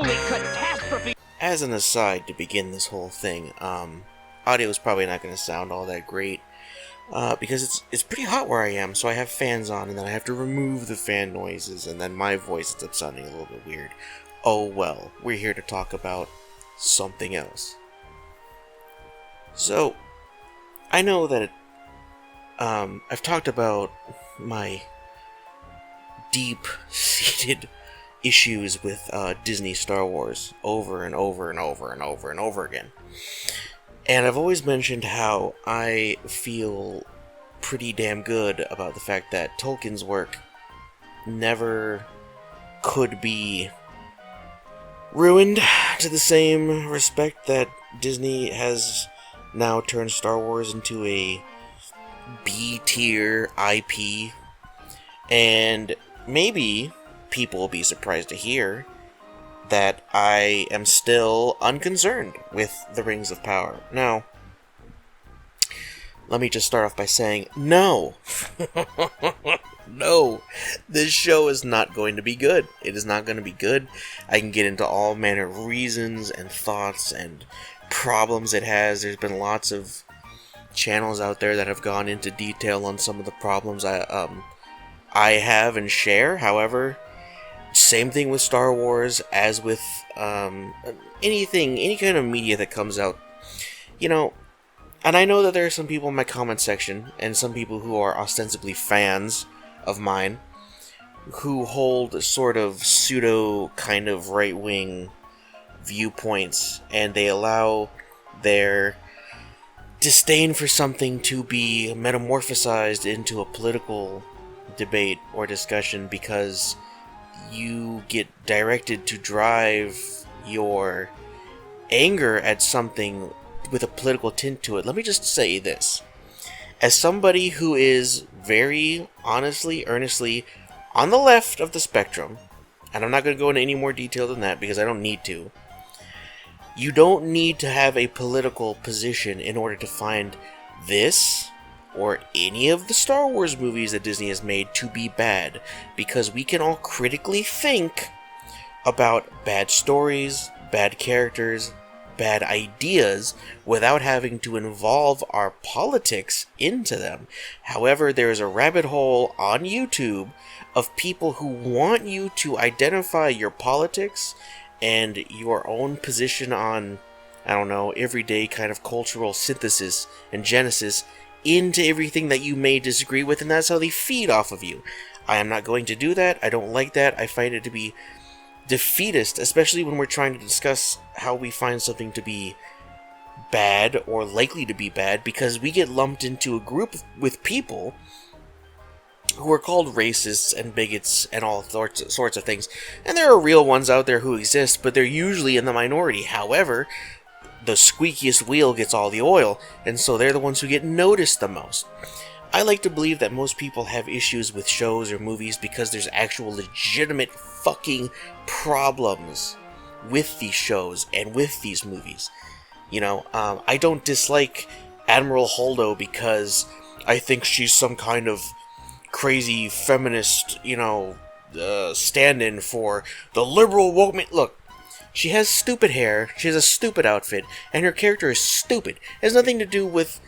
Holy catastrophe! As an aside to begin this whole thing, audio is probably not going to sound all that great, because it's pretty hot where I am, so I have fans on, and then I have to remove the fan noises, and then my voice ends up sounding a little bit weird. Oh well, we're here to talk about something else. So, I know that I've talked about my deep-seated issues with Disney Star Wars over and over and over and over and over again. And I've always mentioned how I feel pretty damn good about the fact that Tolkien's work never could be ruined to the same respect that Disney has now turned Star Wars into a B-tier IP. And maybe people will be surprised to hear that I am still unconcerned with the Rings of Power. Now, let me just start off by saying, no! No! This show is not going to be good. It is not going to be good. I can get into all manner of reasons and thoughts and problems it has. There's been lots of channels out there that have gone into detail on some of the problems I have and share. However, same thing with Star Wars as with any kind of media that comes out. You know, and I know that there are some people in my comment section, and some people who are ostensibly fans of mine, who hold sort of pseudo kind of right-wing viewpoints, and they allow their disdain for something to be metamorphosized into a political debate or discussion because you get directed to drive your anger at something with a political tint to it. Let me just say this. As somebody who is very honestly, earnestly on the left of the spectrum, and I'm not going to go into any more detail than that because I don't need to, you don't need to have a political position in order to find this or any of the Star Wars movies that Disney has made to be bad, because we can all critically think about bad stories, bad characters, bad ideas without having to involve our politics into them. However, there is a rabbit hole on YouTube of people who want you to identify your politics and your own position on, I don't know, everyday kind of cultural synthesis and genesis into everything that you may disagree with, and that's how they feed off of you. I am not going to do that. I don't like that. I find it to be defeatist, especially when we're trying to discuss how we find something to be bad or likely to be bad, because we get lumped into a group with people who are called racists and bigots and all sorts of things. And there are real ones out there who exist, but they're usually in the minority. However, the squeakiest wheel gets all the oil, and so they're the ones who get noticed the most. I like to believe that most people have issues with shows or movies because there's actual legitimate fucking problems with these shows and with these movies. You know, I don't dislike Admiral Holdo because I think she's some kind of crazy feminist, stand-in for the liberal woke man. Look, she has stupid hair, she has a stupid outfit, and her character is stupid. It has nothing to do with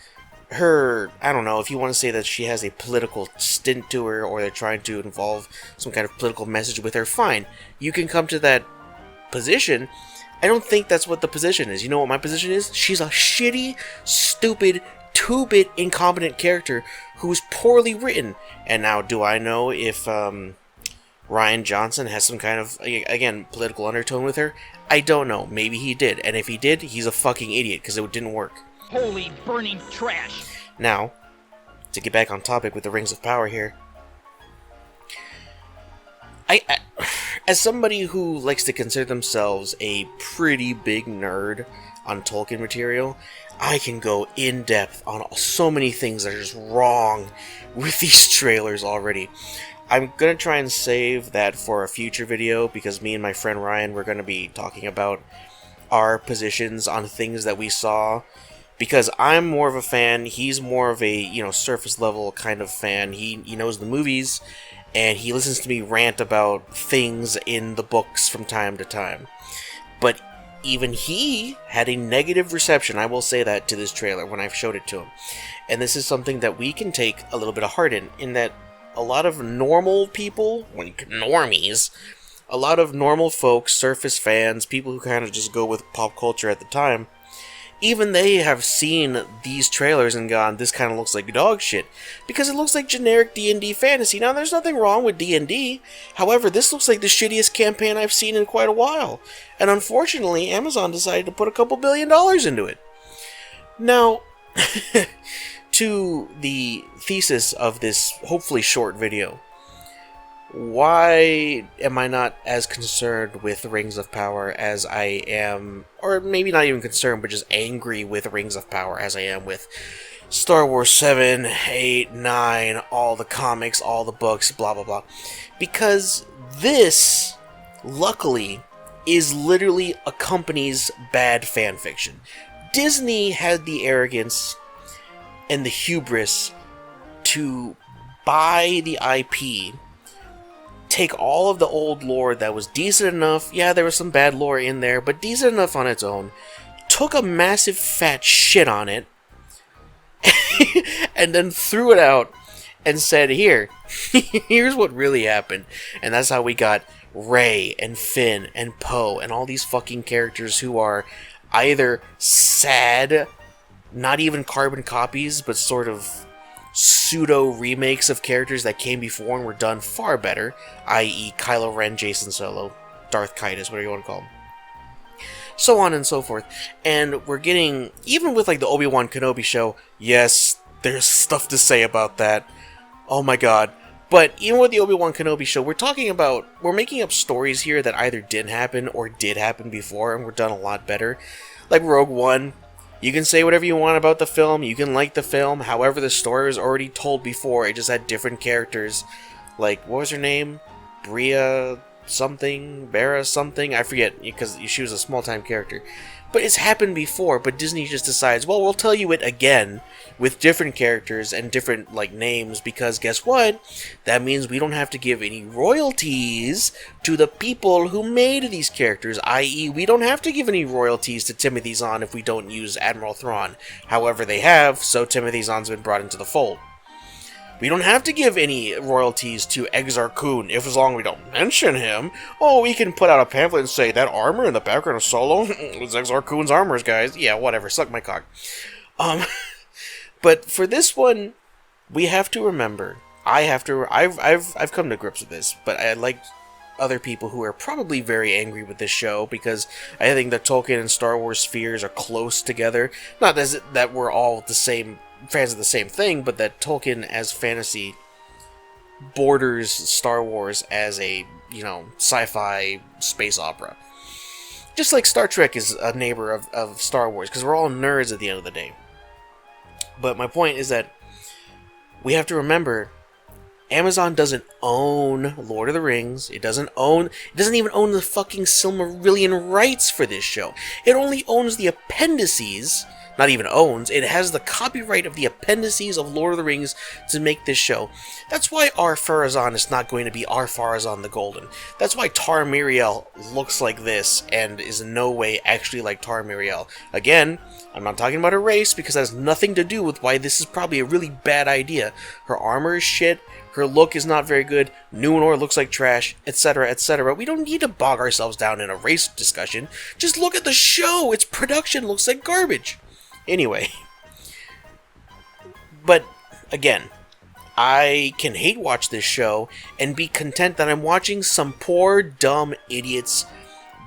her, I don't know, if you want to say that she has a political stint to her, or they're trying to involve some kind of political message with her, fine. You can come to that position. I don't think that's what the position is. You know what my position is? She's a shitty, stupid, 2-bit incompetent character who's poorly written. And now, do I know if Rian Johnson has some kind of, again, political undertone with her? I don't know. Maybe he did. And if he did, he's a fucking idiot, because it didn't work. Holy burning trash! Now, to get back on topic with the Rings of Power here, I as somebody who likes to consider themselves a pretty big nerd on Tolkien material, I can go in depth on so many things that are just wrong with these trailers already. I'm gonna try and save that for a future video, because me and my friend Ryan, we're gonna be talking about our positions on things that we saw. Because I'm more of a fan, he's more of a, surface level kind of fan. He knows the movies, and he listens to me rant about things in the books from time to time. But even he had a negative reception, I will say that, to this trailer when I showed it to him. And this is something that we can take a little bit of heart in that a lot of normal people, normies, a lot of normal folks, surface fans, people who kind of just go with pop culture at the time, even they have seen these trailers and gone, this kind of looks like dog shit, because it looks like generic D&D fantasy. Now, there's nothing wrong with D&D, however, this looks like the shittiest campaign I've seen in quite a while, and unfortunately, Amazon decided to put a couple $1 billion into it. Now, to the thesis of this hopefully short video, why am I not as concerned with Rings of Power as I am, or maybe not even concerned, but just angry with Rings of Power as I am with Star Wars 7, 8, 9, all the comics, all the books, blah blah blah? Because this, luckily, is literally a company's bad fanfiction. Disney had the arrogance and the hubris to buy the IP, take all of the old lore that was decent enough, yeah, there was some bad lore in there, but decent enough on its own, took a massive fat shit on it, and then threw it out and said, here's what really happened. And that's how we got Rey and Finn and Poe and all these fucking characters who are either sad, not even carbon copies, but sort of pseudo remakes of characters that came before and were done far better, i.e. Kylo Ren, Jason Solo, Darth Kaitis, whatever you want to call them, so on and so forth. And we're getting, even with like the Obi-Wan Kenobi show, yes, there's stuff to say about that, oh my god, but even with the Obi-Wan Kenobi show, we're making up stories here that either didn't happen or did happen before and were done a lot better. Like Rogue One, you can say whatever you want about the film, you can like the film, however the story was already told before, it just had different characters. Like, what was her name? Bria something? Bera something? I forget, because she was a small-time character. But it's happened before, but Disney just decides, well, we'll tell you it again, with different characters and different, like, names, because guess what? That means we don't have to give any royalties to the people who made these characters, i.e. we don't have to give any royalties to Timothy Zahn if we don't use Admiral Thrawn. However, they have, so Timothy Zahn's been brought into the fold. We don't have to give any royalties to Exar Kun, if as long as we don't mention him. Oh, we can put out a pamphlet and say, that armor in the background of Solo was Exar Kun's armors, guys. Yeah, whatever, suck my cock. But for this one, we have to remember, I've come to grips with this, but I like other people who are probably very angry with this show, because I think the Tolkien and Star Wars spheres are close together. Not as that we're all the same fans of the same thing, but that Tolkien as fantasy borders Star Wars as a, sci-fi space opera. Just like Star Trek is a neighbor of Star Wars, because we're all nerds at the end of the day. But my point is that we have to remember, Amazon doesn't own Lord of the Rings. It doesn't even own the fucking Silmarillion rights for this show. It only owns the appendices. Not even owns, it has the copyright of the appendices of Lord of the Rings to make this show. That's why Ar-Pharazôn is not going to be Ar-Pharazôn the Golden. That's why Tar Miriel looks like this and is in no way actually like Tar Miriel. Again, I'm not talking about her race, because that has nothing to do with why this is probably a really bad idea. Her armor is shit, her look is not very good, Numenor looks like trash, etc., etc. We don't need to bog ourselves down in a race discussion. Just look at the show! Its production looks like garbage. Anyway, but again, I can hate watch this show and be content that I'm watching some poor, dumb idiot's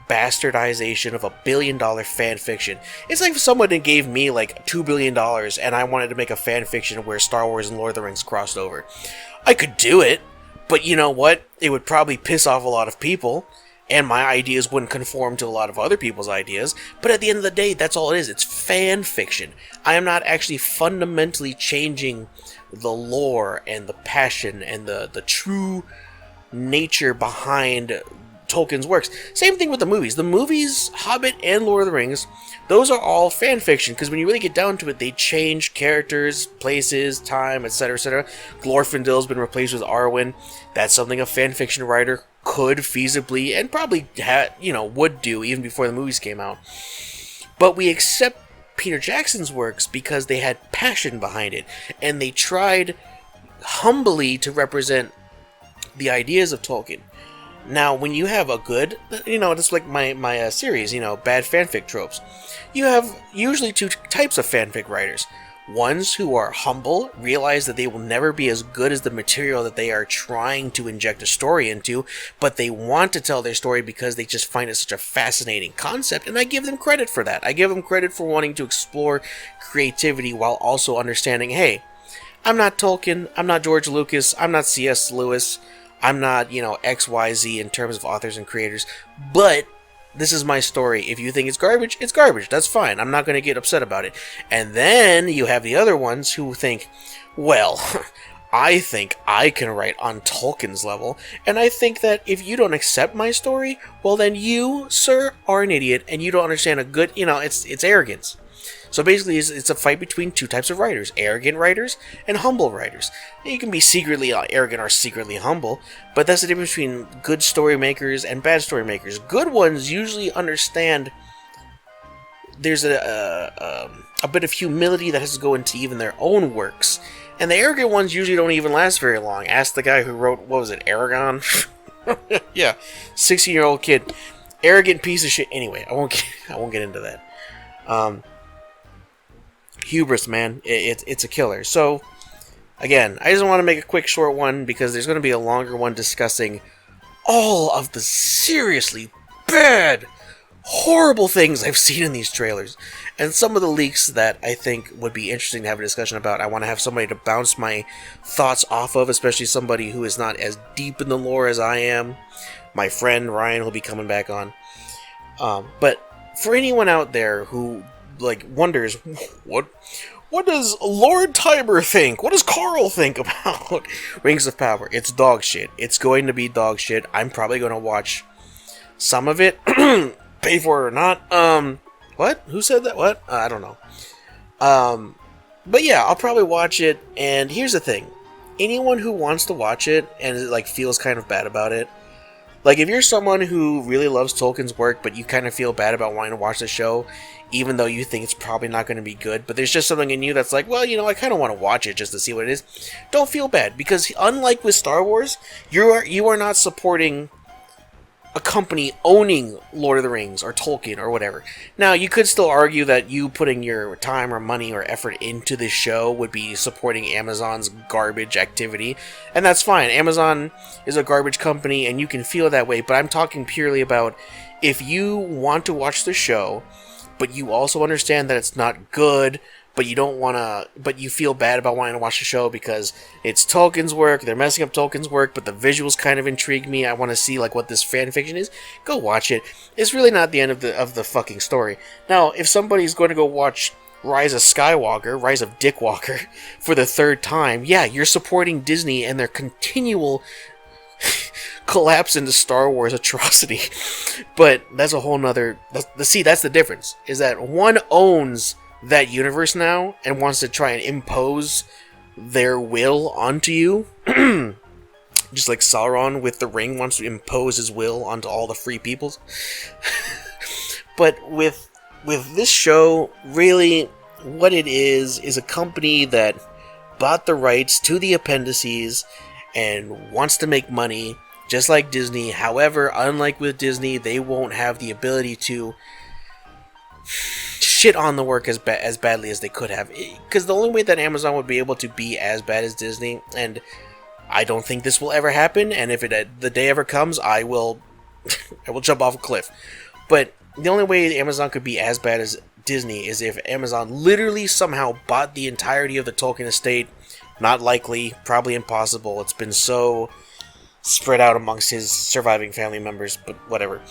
bastardization of $1 billion fan fiction. It's like if someone gave me like $2 billion and I wanted to make a fan fiction where Star Wars and Lord of the Rings crossed over. I could do it, but you know what? It would probably piss off a lot of people. And my ideas wouldn't conform to a lot of other people's ideas, but at the end of the day, that's all it is. It's fan fiction. I am not actually fundamentally changing the lore and the passion and the true nature behind Tolkien's works. Same thing with the movies. The movies, Hobbit and Lord of the Rings, those are all fan fiction, because when you really get down to it, they change characters, places, time, etc., etc. Glorfindel's been replaced with Arwen. That's something a fan fiction writer could feasibly and probably would do even before the movies came out. But we accept Peter Jackson's works because they had passion behind it, and they tried humbly to represent the ideas of Tolkien. Now, when you have a good, it's like my series, bad fanfic tropes. You have usually two types of fanfic writers. Ones who are humble, realize that they will never be as good as the material that they are trying to inject a story into, but they want to tell their story because they just find it such a fascinating concept, and I give them credit for that. I give them credit for wanting to explore creativity while also understanding, hey, I'm not Tolkien, I'm not George Lucas, I'm not C.S. Lewis, I'm not, XYZ in terms of authors and creators, but this is my story. If you think it's garbage, it's garbage. That's fine. I'm not going to get upset about it. And then you have the other ones who think, well, I think I can write on Tolkien's level, and I think that if you don't accept my story, well then you, sir, are an idiot, and you don't understand a good, it's arrogance. So basically, it's a fight between two types of writers, arrogant writers and humble writers. You can be secretly arrogant or secretly humble, but that's the difference between good story makers and bad story makers. Good ones usually understand there's a bit of humility that has to go into even their own works, and the arrogant ones usually don't even last very long. Ask the guy who wrote, what was it, Aragon? Yeah, 16-year-old kid. Arrogant piece of shit. Anyway, I won't get into that. Hubris, man, it's a killer. So, again, I just want to make a quick short one because there's going to be a longer one discussing all of the seriously bad, horrible things I've seen in these trailers, and some of the leaks that I think would be interesting to have a discussion about. I want to have somebody to bounce my thoughts off of, especially somebody who is not as deep in the lore as I am. My friend Ryan will be coming back on. But for anyone out there who wonders what does Lord Tiber think? What does Carl think about Rings of Power? It's dog shit. It's going to be dog shit. I'm probably going to watch some of it, pay for it or not. What? Who said that? What? I don't know. But yeah, I'll probably watch it. And here's the thing: anyone who wants to watch it and feels kind of bad about it. If you're someone who really loves Tolkien's work, but you kind of feel bad about wanting to watch the show, even though you think it's probably not going to be good, but there's just something in you that's like, well, I kind of want to watch it just to see what it is, don't feel bad, because unlike with Star Wars, you are not supporting a company owning Lord of the Rings or Tolkien or whatever. Now, you could still argue that you putting your time or money or effort into this show would be supporting Amazon's garbage activity, and that's fine. Amazon is a garbage company, and you can feel that way, but I'm talking purely about if you want to watch the show, but you also understand that it's not good, but you feel bad about wanting to watch the show because it's Tolkien's work, they're messing up Tolkien's work, but the visuals kind of intrigue me, I want to see what this fan fiction is, go watch it. It's really not the end of the fucking story. Now, if somebody's going to go watch Rise of Dick Walker, for the third time, yeah, you're supporting Disney and their continual collapse into Star Wars atrocity. But that's a whole nother... that's the difference, is that one owns that universe now and wants to try and impose their will onto you. Just like Sauron with the ring wants to impose his will onto all the free peoples. But with this show, really, what it is a company that bought the rights to the appendices and wants to make money, just like Disney. However, unlike with Disney, they won't have the ability to shit on the work as badly as they could have, because the only way that Amazon would be able to be as bad as Disney, and I don't think this will ever happen, and if the day ever comes, I will jump off a cliff. But the only way Amazon could be as bad as Disney is if Amazon literally somehow bought the entirety of the Tolkien estate. Not likely, probably impossible. It's been so spread out amongst his surviving family members, but whatever.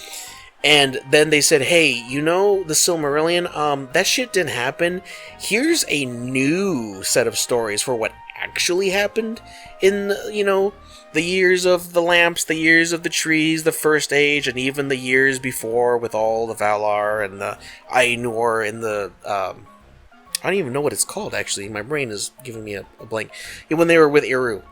And then they said, hey, the Silmarillion, that shit didn't happen. Here's a new set of stories for what actually happened in, the years of the lamps, the years of the trees, the First Age, and even the years before with all the Valar and the Ainur and the, I don't even know what it's called, actually. My brain is giving me a blank. When they were with Eru.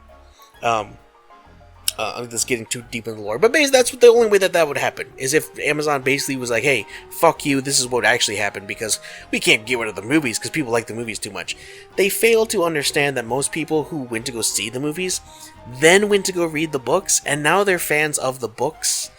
That's getting too deep in the lore, but basically that's the only way that would happen, is if Amazon basically was like, hey, fuck you, this is what actually happened, because we can't get rid of the movies because people like the movies too much. They fail to understand that most people who went to go see the movies then went to go read the books, and now they're fans of the books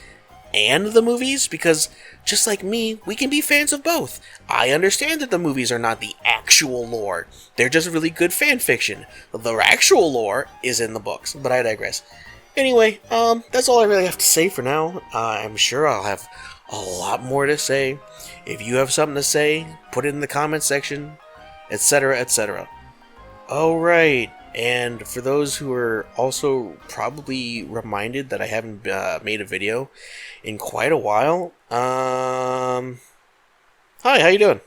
and the movies, because just like me, we can be fans of both. I understand that the movies are not the actual lore, they're just really good fan fiction. The actual lore is in the books, but I digress. Anyway, that's all I really have to say for now. I'm sure I'll have a lot more to say. If you have something to say, put it in the comment section, etc., etc. Alright, and for those who are also probably reminded that I haven't made a video in quite a while, hi, how you doing?